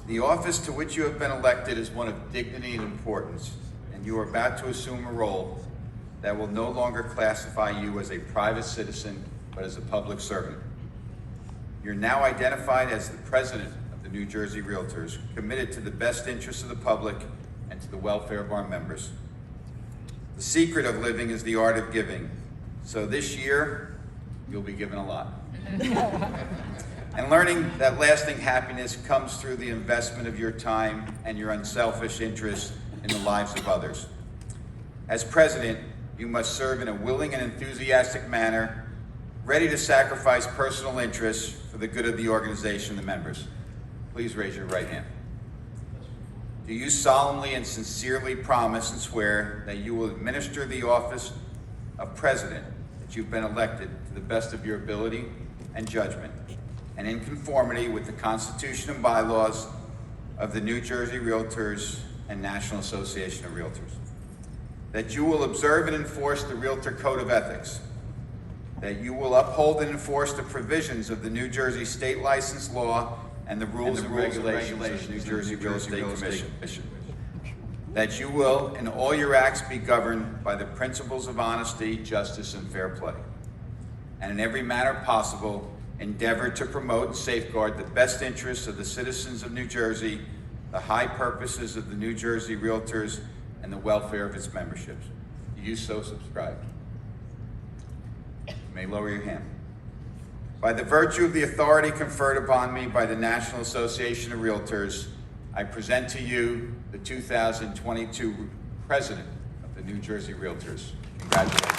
The office to which you have been elected is one of dignity and importance, and you are about to assume a role that will no longer classify you as a private citizen, but as a public servant. You're now identified as the president of the New Jersey Realtors, committed to the best interests of the public and to the welfare of our members. The secret of living is the art of giving. So this year, you'll be given a lot. And learning that lasting happiness comes through the investment of your time and your unselfish interest in the lives of others. As president, you must serve in a willing and enthusiastic manner, ready to sacrifice personal interests for the good of the organization and the members. Please raise your right hand. Do you solemnly and sincerely promise and swear that you will administer the office of president that you've been elected to the best of your ability and judgment, and in conformity with the Constitution and bylaws of the New Jersey Realtors and National Association of Realtors? That you will observe and enforce the Realtor Code of Ethics, that you will uphold and enforce the provisions of the New Jersey State License Law and the rules and regulations of the New Jersey Real Estate Commission, that you will, in all your acts, be governed by the principles of honesty, justice, and fair play, and in every manner possible, endeavor to promote and safeguard the best interests of the citizens of New Jersey, the high purposes of the New Jersey Realtors, and the welfare of its memberships. Do you so subscribe? You may lower your hand. By the virtue of the authority conferred upon me by the National Association of Realtors, I present to you the 2022 President of the New Jersey Realtors. Congratulations.